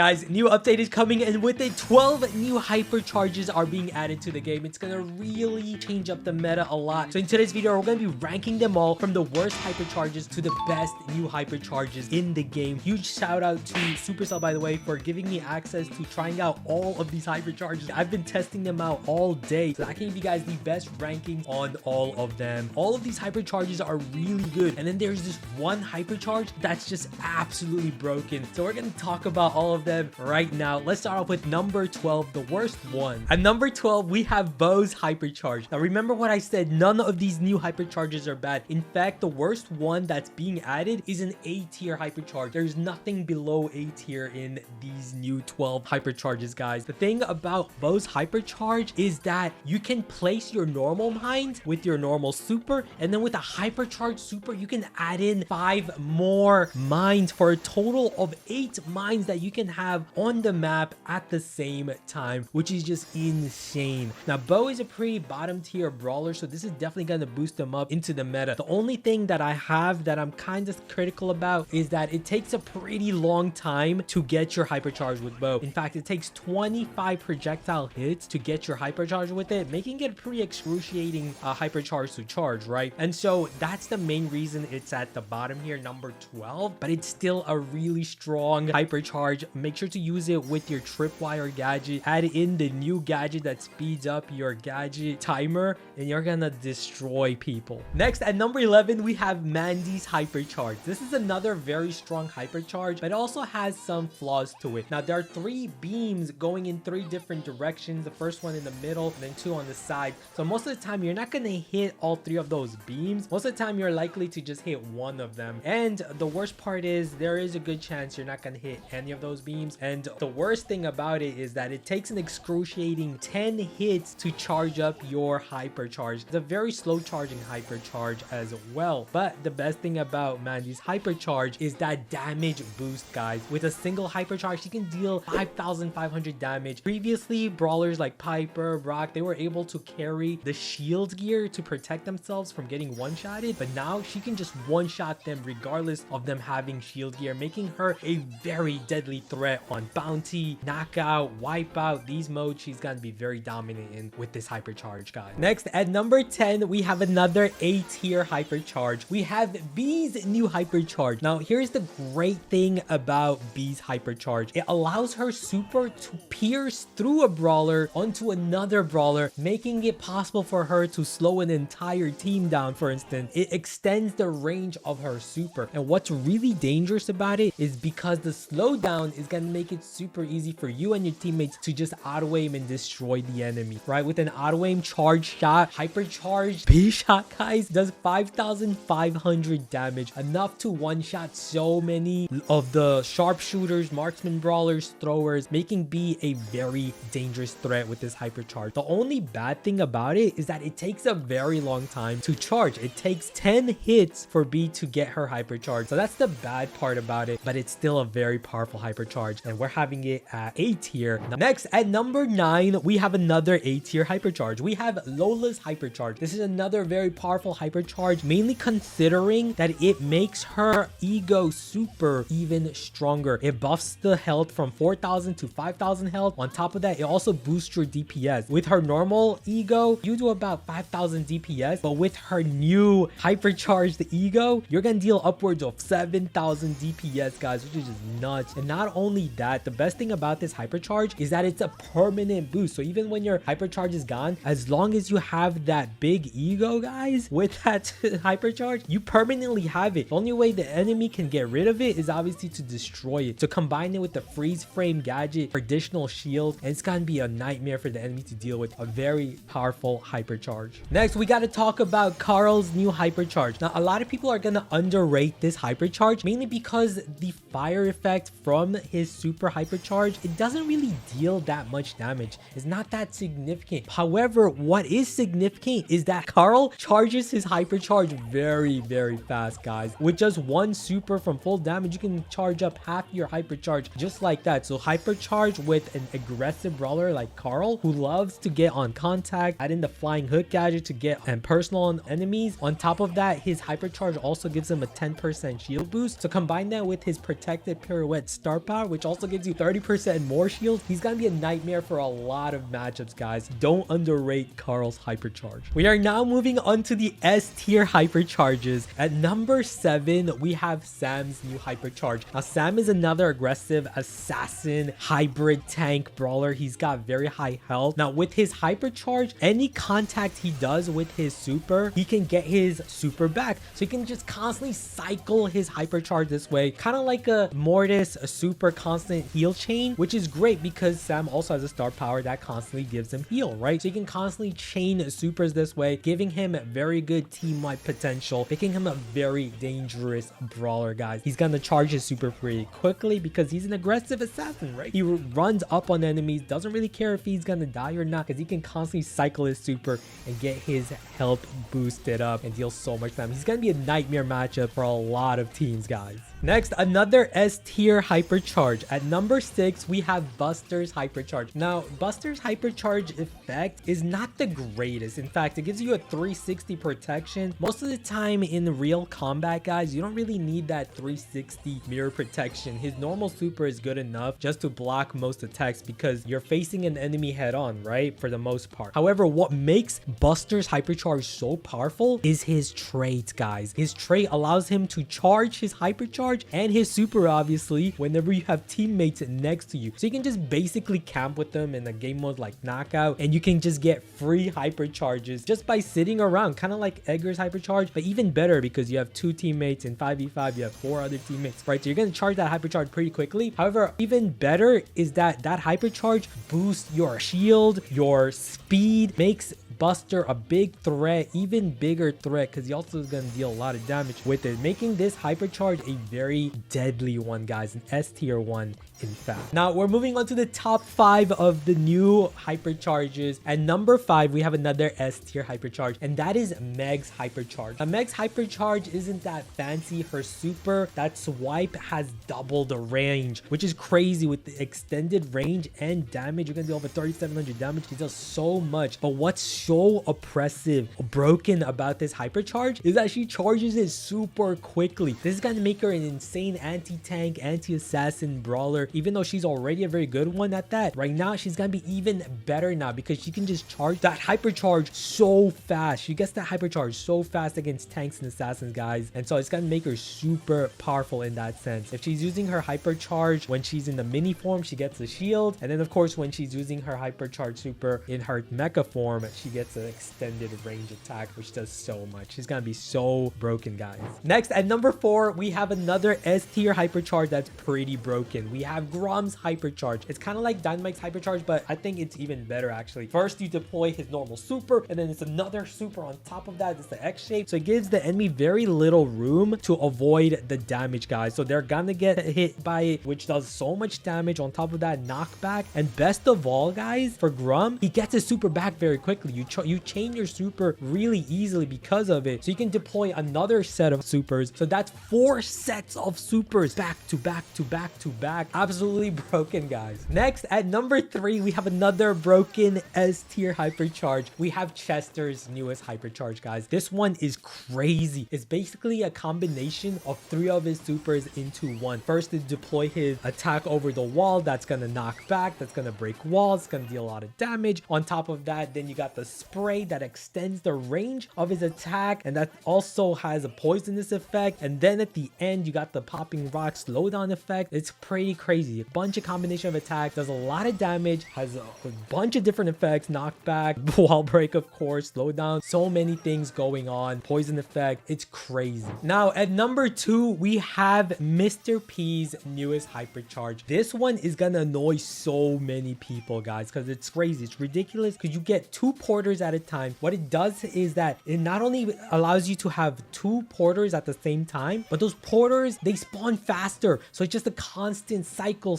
Guys, new update is coming, and with it, 12 new hypercharges are being added to the game. It's gonna really change up the meta a lot. So in today's video, we're gonna be ranking them all from the worst hypercharges to the best new hypercharges in the game. Huge shout out to Supercell, by the way, for giving me access to trying out all of these hypercharges. I've been testing them out all day, so I can give you guys the best rankings on all of them. All of these hypercharges are really good, and then there's this one hypercharge that's just absolutely broken. So we're gonna talk about all of them right now. Let's start off with number 12, the worst one. At number 12, we have Bow's hypercharge. Now remember what I said, none of these new hypercharges are bad. In fact, the worst one that's being added is an A tier hypercharge. There's nothing below A tier in these new 12 hypercharges, guys. The thing about Bow's hypercharge is that you can place your normal mines with your normal super, and then with a hypercharge super you can add in 5 more mines for a total of 8 mines that you can have on the map at the same time, which is just insane. Now Bow is a pretty bottom tier brawler, so this is definitely going to boost him up into the meta. The only thing that I have that I'm kind of critical about is that it takes a pretty long time to get your hypercharge with Bow. In fact, it takes 25 projectile hits to get your hypercharge with it, making it pretty excruciating hypercharge to charge, right? And so that's the main reason it's at the bottom here, number 12, but it's still a really strong hypercharge. Make sure to use it with your tripwire gadget. Add in the new gadget that speeds up your gadget timer, and you're gonna destroy people. Next, at number 11, we have Mandy's hypercharge. This is another very strong hypercharge, but it also has some flaws to it. Now, there are 3 beams going in 3 different directions. The first one in the middle, and then 2 on the side. So most of the time, you're not gonna hit all 3 of those beams. Most of the time, you're likely to just hit one of them. And the worst part is there is a good chance you're not gonna hit any of those beams. And the worst thing about it is that it takes an excruciating 10 hits to charge up your hypercharge. It's a very slow charging hypercharge as well. But the best thing about Mandy's hypercharge is that damage boost, guys. With a single hypercharge, she can deal 5,500 damage. Previously, brawlers like Piper, Brock, they were able to carry the shield gear to protect themselves from getting one-shotted, but now she can just one-shot them regardless of them having shield gear, making her a very deadly threat on bounty, knockout, wipeout. These modes she's gonna be very dominant in with this hypercharge, guys. Next, at number 10, we have another A tier hypercharge. We have B's new hypercharge. Now here's the great thing about B's hypercharge. It allows her super to pierce through a brawler onto another brawler, making it possible for her to slow an entire team down. For instance, it extends the range of her super, and what's really dangerous about it is because the slowdown is gonna make it super easy for you and your teammates to just auto aim and destroy the enemy, right? With an auto aim charge shot, hypercharged B shot, guys, does 5,500 damage, enough to one shot so many of the sharpshooters, marksman, brawlers, throwers, making B a very dangerous threat with this hypercharge. The only bad thing about it is that it takes a very long time to charge. It takes 10 hits for B to get her hypercharge, so that's the bad part about it, but it's still a very powerful hypercharge, and we're having it at A tier. Next, at number 9, we have another A tier hypercharge. We have Lola's hypercharge. This is another very powerful hypercharge, mainly considering that it makes her ego super even stronger. It buffs the health from 4,000 to 5,000 health. On top of that, it also boosts your DPS. With her normal ego, you do about 5,000 DPS, but with her new hypercharged ego, you're gonna deal upwards of 7,000 DPS, guys, which is just nuts. And not only that, the best thing about this hypercharge is that it's a permanent boost. So even when your hypercharge is gone, as long as you have that big ego, guys, with that hypercharge, you permanently have it. The only way the enemy can get rid of it is obviously to destroy it. So combine it with the freeze frame gadget, additional shield, and it's gonna be a nightmare for the enemy to deal with. A very powerful hypercharge. Next, we got to talk about Carl's new hypercharge. Now, a lot of people are gonna underrate this hypercharge, mainly because the fire effect from his super hypercharge, it doesn't really deal that much damage. It's not that significant. However, what is significant is that Carl charges his hypercharge very, very fast, guys. With just one super from full damage, you can charge up half your hypercharge just like that. So hypercharge with an aggressive brawler like Carl, who loves to get on contact, add in the flying hook gadget to get personal on enemies. On top of that, his hypercharge also gives him a 10% shield boost. So combine that with his protected pirouette star power, which also gives you 30% more shield. He's gonna be a nightmare for a lot of matchups, guys. Don't underrate Carl's Hypercharge. We are now moving on to the S tier Hypercharges. At number 7, we have Sam's new Hypercharge. Now, Sam is another aggressive assassin, hybrid tank brawler. He's got very high health. Now, with his Hypercharge, any contact he does with his super, he can get his super back. So he can just constantly cycle his Hypercharge this way, kind of like a Mortis, a super constant heal chain, which is great because Sam also has a star power that constantly gives him heal, right? So you can constantly chain supers this way, giving him very good team-wide potential, making him a very dangerous brawler, guys. He's gonna charge his super pretty quickly because he's an aggressive assassin, right? He runs up on enemies, doesn't really care if he's gonna die or not, because he can constantly cycle his super and get his health boosted up and deal so much damage. He's gonna be a nightmare matchup for a lot of teams, guys. Next, another S tier Hypercharge. At number 6, we have Buster's Hypercharge. Now, Buster's Hypercharge effect is not the greatest. In fact, it gives you a 360 protection. Most of the time in real combat, guys, you don't really need that 360 mirror protection. His normal super is good enough just to block most attacks because you're facing an enemy head on, right? For the most part. However, what makes Buster's Hypercharge so powerful is his trait, guys. His trait allows him to charge his Hypercharge and his super, obviously, whenever you have teammates next to you. So you can just basically camp with them in a game mode like Knockout, and you can just get free Hypercharges just by sitting around, kind of like Edgar's Hypercharge, but even better because you have 2 teammates. In 5v5, you have 4 other teammates, right? So you're going to charge that Hypercharge pretty quickly. However, even better is that Hypercharge boosts your shield, your speed, makes Buster a big threat, even bigger threat, because he also is going to deal a lot of damage with it, making this Hypercharge a very deadly one, guys, an S tier one, in fact. Now we're moving on to the top 5 of the new Hypercharges. At number 5, we have another S tier Hypercharge, and that is Meg's Hypercharge. Now, Meg's Hypercharge isn't that fancy. Her super, that swipe, has double the range, which is crazy. With the extended range and damage, you're gonna do over 3,700 damage. He does so much. But what's so oppressive, broken about this Hypercharge is that she charges it super quickly. This is gonna make her an insane anti-tank, anti-assassin brawler, even though she's already a very good one at that. Right now, she's gonna be even better now because she can just charge that Hypercharge so fast. She gets that Hypercharge so fast against tanks and assassins, guys. And so it's gonna make her super powerful in that sense. If she's using her Hypercharge when she's in the mini form, she gets the shield. And then, of course, when she's using her Hypercharge super in her mecha form, she gets an extended range attack, which does so much. She's gonna be so broken, guys. Next, at number 4, we have another S tier Hypercharge that's pretty broken. We have Grom's Hypercharge. It's kind of like Dynamite's Hypercharge, but I think it's even better, actually. First, you deploy his normal super, and then it's another super on top of that. It's the X shape, so it gives the enemy very little room to avoid the damage, guys. So they're gonna get hit by it, which does so much damage. On top of that, knockback, and best of all, guys, for Grom, he gets his super back very quickly. You chain your super really easily because of it, so you can deploy another set of supers. So that's 4 sets of supers back to back to back to back. Absolutely broken, guys. Next, at number 3, we have another broken S tier Hypercharge. We have Chester's newest Hypercharge, guys. This one is crazy. It's basically a combination of 3 of his supers into one. First, to deploy his attack over the wall, that's gonna knock back, that's gonna break walls, it's gonna deal a lot of damage. On top of that, then you got the spray that extends the range of his attack, and that also has a poisonous effect. And then at the end, you got the popping rock slowdown effect. It's pretty crazy. A bunch of combination of attacks, does a lot of damage, has a bunch of different effects, knockback, wall break, of course, slowdown, so many things going on, poison effect. It's crazy. Now, at number 2, we have Mr. P's newest Hypercharge. This one is gonna annoy so many people, guys, because it's crazy. It's ridiculous because you get 2 porters at a time. What it does is that it not only allows you to have 2 porters at the same time, but those porters, they spawn faster. So it's just a constant cycle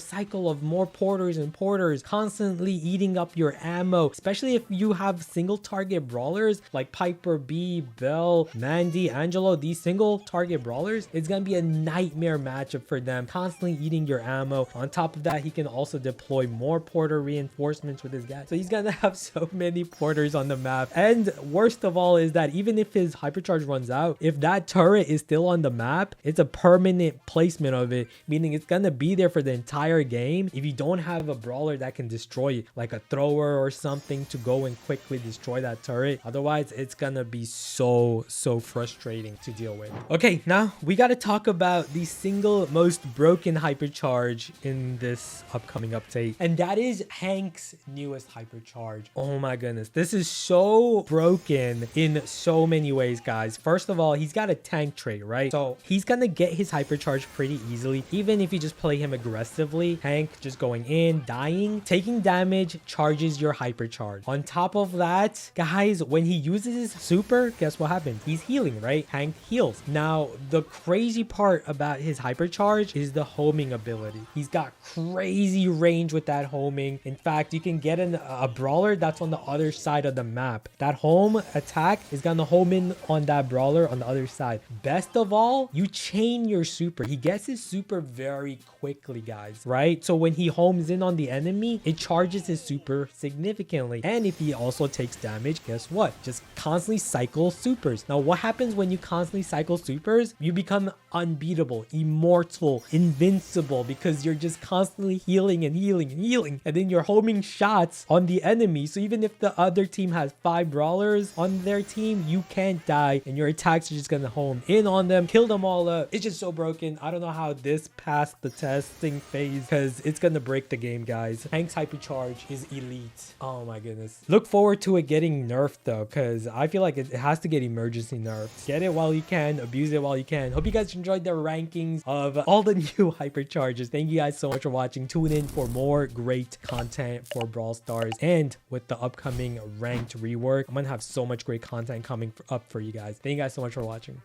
of more porters and porters constantly eating up your ammo, especially if you have single target brawlers like Piper, B, Belle, Mandy, Angelo. These single target brawlers, it's gonna be a nightmare matchup for them, constantly eating your ammo. On top of that, he can also deploy more porter reinforcements with his guy, so he's gonna have so many porters on the map. And worst of all is that even if his Hypercharge runs out, if that turret is still on the map, it's a permanent placement of it, meaning it's gonna be there for the entire game if you don't have a brawler that can destroy it, like a thrower or something to go and quickly destroy that turret. Otherwise, it's gonna be so frustrating to deal with. Okay, now we got to talk about the single most broken hypercharge in this upcoming update, and that is Hank's newest hypercharge. Oh my goodness, this is so broken in so many ways, guys. First of all, he's got a tank trait, right? So he's gonna get his hypercharge pretty easily, even if you just play him aggressively. Hank just going in, dying, taking damage, charges your hypercharge. On top of that, guys, when he uses his super, guess what happens? He's healing, right? Hank heals. Now, the crazy part about his hypercharge is the homing ability. He's got crazy range with that homing. In fact, you can get a brawler that's on the other side of the map. That home attack is gonna home in on that brawler on the other side. Best of all, you chain your super. He gets his super very quickly, guys, right? So when he homes in on the enemy, it charges his super significantly. And if he also takes damage, guess what? Just constantly cycle supers. Now, what happens when you constantly cycle supers? You become unbeatable, immortal, invincible, because you're just constantly healing and healing and healing, and then you're homing shots on the enemy. So even if the other team has 5 brawlers on their team, you can't die, and your attacks are just gonna home in on them, kill them all up. It's just so broken. I don't know how this passed the testing phase, because it's gonna break the game, guys. Hank's hypercharge is elite. Oh my goodness. Look forward to it getting nerfed though, because I feel like it has to get emergency nerfed. Get it while you can, abuse it while you can. Hope you guys enjoyed the rankings of all the new hypercharges. Thank you guys so much for watching. Tune in for more great content for Brawl Stars, and with the upcoming ranked rework, I'm gonna have so much great content coming up for you guys. Thank you guys so much for watching.